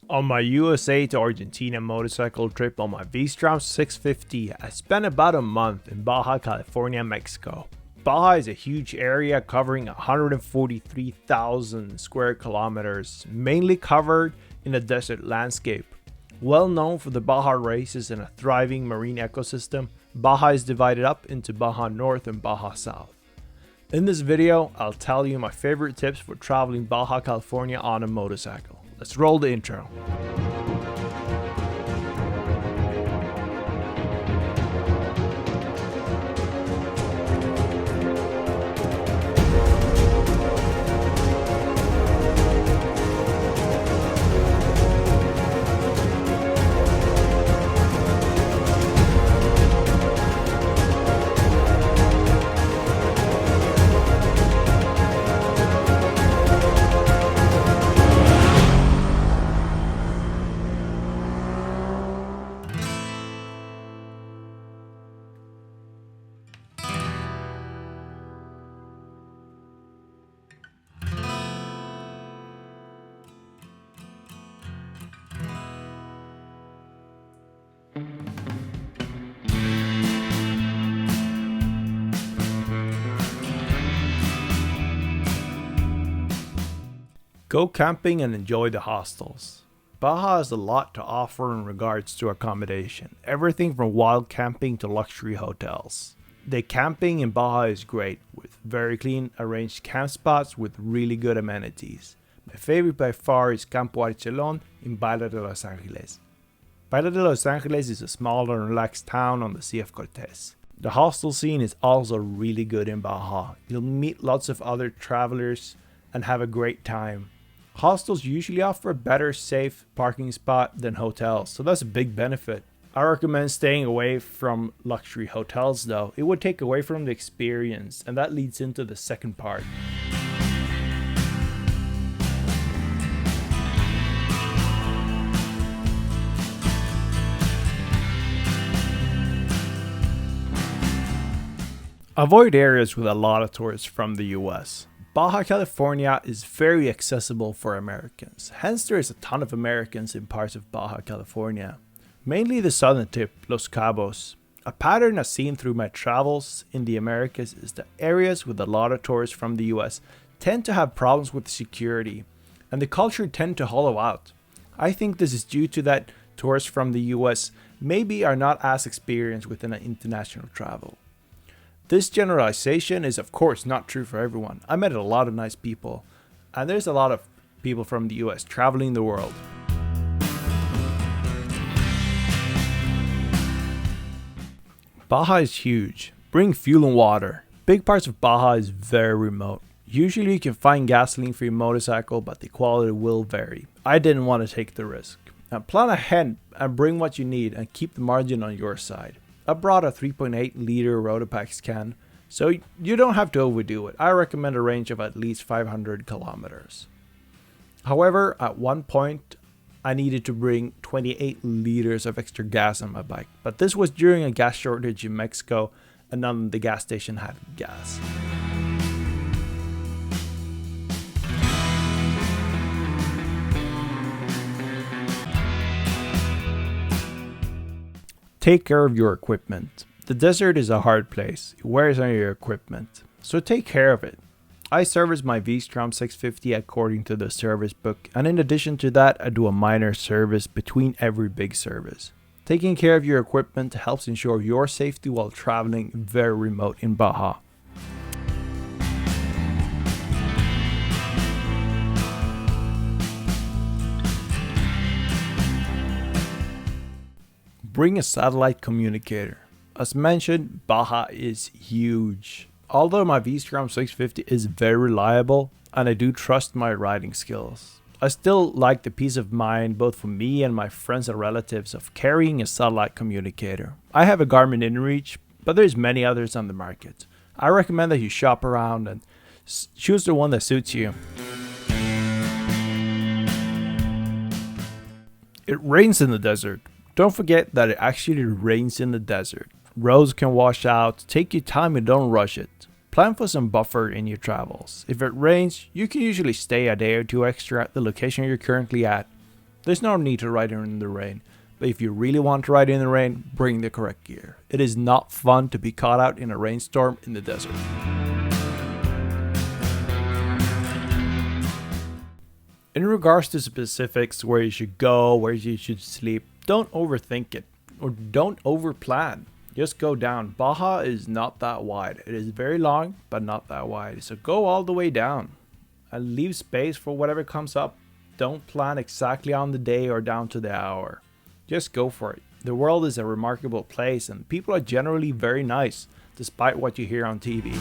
On my USA to Argentina motorcycle trip on my V-Strom 650, I spent about a month in Baja California, Mexico. Baja is a huge area covering 143,000 square kilometers, mainly covered in a desert landscape. Well known for the Baja races and a thriving marine ecosystem, Baja is divided up into Baja North and Baja South. In this video, I'll tell you my favorite tips for traveling Baja California on a motorcycle. Let's roll the intro. Go camping and enjoy the hostels. Baja has a lot to offer in regards to accommodation, everything from wild camping to luxury hotels. The camping in Baja is great, with very clean arranged camp spots with really good amenities. My favorite by far is Campo Archelon in Baja de Los Angeles. Baja de Los Angeles is a small and relaxed town on the Sea of Cortez. The hostel scene is also really good in Baja. You'll meet lots of other travelers and have a great time. Hostels usually offer a better safe parking spot than hotels, so that's a big benefit. I recommend staying away from luxury hotels though. It would take away from the experience, and that leads into the second part. Avoid areas with a lot of tourists from the US. Baja California is very accessible for Americans, hence there is a ton of Americans in parts of Baja California, mainly the southern tip, Los Cabos. A pattern I've seen through my travels in the Americas is that areas with a lot of tourists from the US tend to have problems with security, and the culture tend to hollow out. I think this is due to that tourists from the US maybe are not as experienced within an international travel. This generalization is of course not true for everyone. I met a lot of nice people, and there's a lot of people from the US traveling the world. Baja is huge. Bring fuel and water. Big parts of Baja is very remote. Usually you can find gasoline for your motorcycle, but the quality will vary. I didn't want to take the risk. Now plan ahead and bring what you need and keep the margin on your side. I brought a 3.8 liter Rotopax can, so you don't have to overdo it. I recommend a range of at least 500 kilometers. However, at one point, I needed to bring 28 liters of extra gas on my bike, but this was during a gas shortage in Mexico and none of the gas station had gas. Take care of your equipment. The desert is a hard place. It wears on your equipment, so take care of it. I service my V-Strom 650 according to the service book, and in addition to that, I do a minor service between every big service. Taking care of your equipment helps ensure your safety while traveling very remote in Baja. Bring a satellite communicator. As mentioned, Baja is huge. Although my V-Strom 650 is very reliable and I do trust my riding skills, I still like the peace of mind both for me and my friends and relatives of carrying a satellite communicator. I have a Garmin InReach, but there's many others on the market. I recommend that you shop around and choose the one that suits you. It rains in the desert. Don't forget that it actually rains in the desert. Roads can wash out, take your time and don't rush it. Plan for some buffer in your travels. If it rains, you can usually stay a day or two extra at the location you're currently at. There's no need to ride in the rain, but if you really want to ride in the rain, bring the correct gear. It is not fun to be caught out in a rainstorm in the desert. In regards to specifics, where you should go, where you should sleep, don't overthink it or don't overplan. Just go down. Baja is not that wide. It is very long, but not that wide. So go all the way down and leave space for whatever comes up. Don't plan exactly on the day or down to the hour. Just go for it. The world is a remarkable place and people are generally very nice, despite what you hear on TV.